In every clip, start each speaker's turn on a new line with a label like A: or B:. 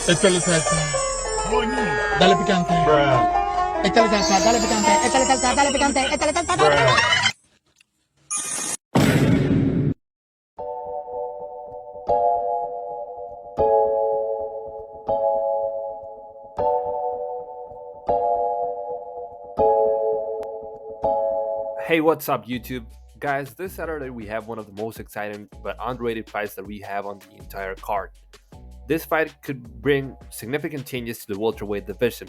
A: Échale salsa. Dale picante. Échale salsa, dale picante. Échale salsa, dale picante. Échale salsa, dale picante.
B: Hey, what's up, YouTube? Guys, this Saturday we have one of the most exciting but underrated fights that we have on the entire card. This fight could bring significant changes to the welterweight division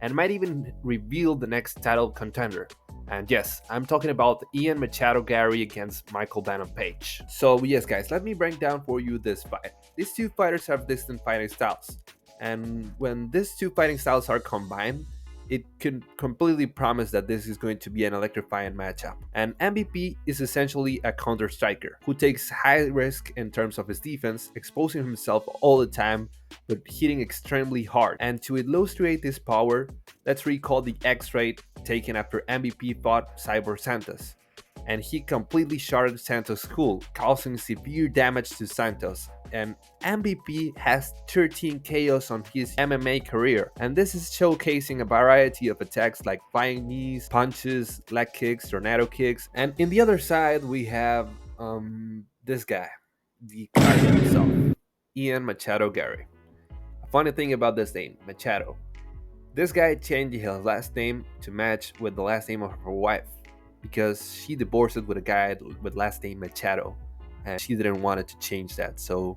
B: and might even reveal the next title contender. And yes, I'm talking about Ian Machado Garry against Michael Bannon Page. So yes, guys, let me break down for you this fight. These two fighters have distinct fighting styles, and when these two fighting styles are combined, it can completely promise that this is going to be an electrifying matchup. And MVP is essentially a counter striker who takes high risk in terms of his defense, exposing himself all the time but hitting extremely hard. And to illustrate this power, let's recall the X-ray taken after MVP fought Cyborg Santos. And he completely shattered Santos' skull, causing severe damage to Santos. And MVP has 13 KOs on his MMA career, and this is showcasing a variety of attacks like flying knees, punches, leg kicks, tornado kicks. And in the other side, we have this guy, the guy himself, Ian Machado Garry. A funny thing about this name, Machado. This guy changed his last name to match with the last name of her wife because she divorced with a guy with last name Machado, and she didn't want it to change that. So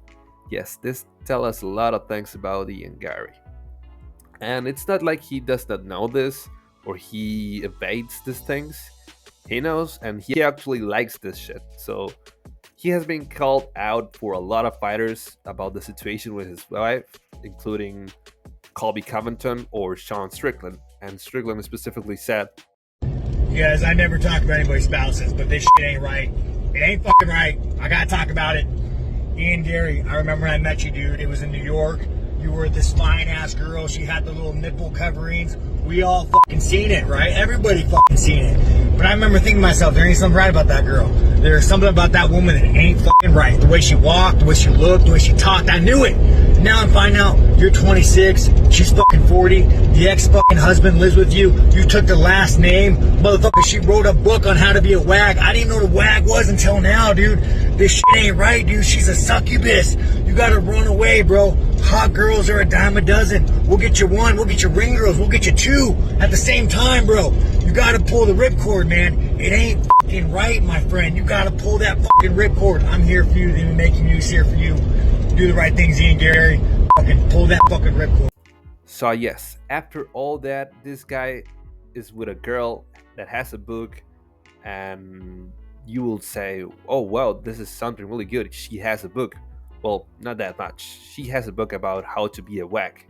B: yes, this tells us a lot of things about Ian Garry. And it's not like he does not know this or he evades these things. He knows, and he actually likes this shit. So he has been called out for a lot of fighters about the situation with his wife, including Colby Covington or Sean Strickland. And Strickland specifically said,
C: "Guys, I never talk about anybody's spouses, but this shit ain't right. It ain't fucking right. I gotta talk about it." Ian Garry, I remember when I met you, dude. It was in New York. You were this fine ass girl. She had the little nipple coverings. We all fucking seen it, right? Everybody fucking seen it. But I remember thinking to myself, there ain't something right about that girl. There's something about that woman that ain't fucking right. The way she walked, the way she looked, the way she talked, I knew it. Now I'm finding out you're 26, she's fucking 40, the ex-fucking husband lives with you, you took the last name, motherfucker, she wrote a book on how to be a wag. I didn't know what a wag was until now, dude. This shit ain't right, dude. She's a succubus. You gotta run away, bro. Hot girls are a dime a dozen. We'll get you one, we'll get you ring girls, we'll get you two at the same time, bro. You gotta pull the ripcord, man. It ain't fucking right, my friend. You gotta pull that fucking ripcord. I'm here for you, and making news here for you. Do the right things, Ian Garry. Fucking pull that fucking ripcord.
B: so yes, after all that, this guy is with a girl that has a book, and you will say, oh wow, this is something really good. She has a book. Well, not that much. She has a book about how to be a wag.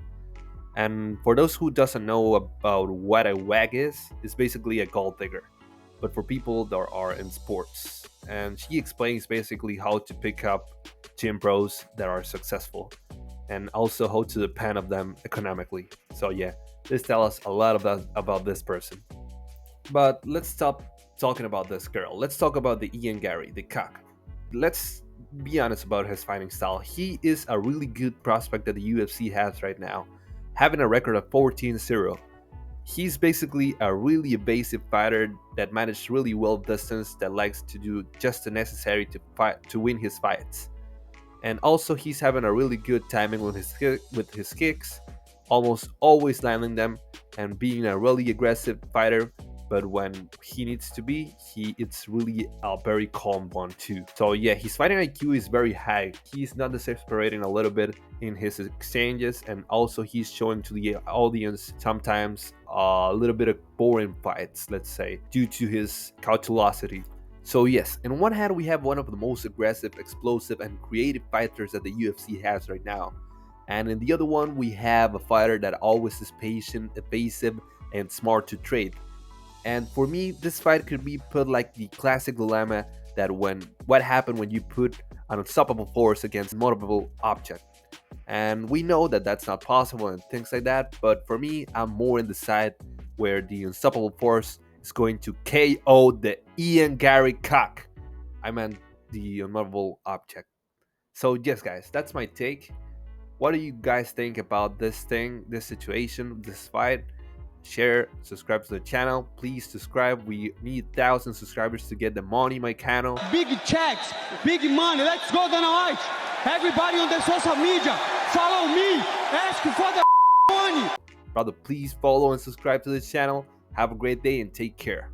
B: And for those who doesn't know about what a wag is, it's basically a gold digger, but for people that are in sports. And she explains basically how to pick up gym pros that are successful, and also how to depend on them economically. So yeah, this tells us a lot about this person. But let's stop talking about this girl. Let's talk about the Ian Garry, the cock. Let's be honest about his fighting style. He is a really good prospect that the UFC has right now, having a record of 14-0. He's basically a really evasive fighter that manages really well distance, that likes to do just the necessary to fight to win his fights. And also he's having a really good timing with his kicks, almost always landing them and being a really aggressive fighter. But when he needs to be, it's really a very calm one too. So yeah, his fighting IQ is very high. He's not desesperating a little bit in his exchanges, and also he's showing to the audience sometimes a little bit of boring fights, let's say, due to his cautelosity. So yes, in one hand we have one of the most aggressive, explosive, and creative fighters that the UFC has right now. And in the other one, we have a fighter that always is patient, evasive, and smart to trade. And for me, this fight could be put like the classic dilemma that what happened when you put an unstoppable force against a movable object. And we know that that's not possible and things like that, but for me, I'm more in the side where the unstoppable force is going to KO the Ian Garry cock. I meant the unmovable object. So yes, guys, that's my take. What do you guys think about this situation, this fight? Share, subscribe to the channel. Please subscribe. We need 1,000 subscribers to get the money, my channel.
D: Big checks, big money. Let's go, Dana White. Everybody on the social media, follow me. Ask for the money.
B: Brother, please follow and subscribe to the channel. Have a great day and take care.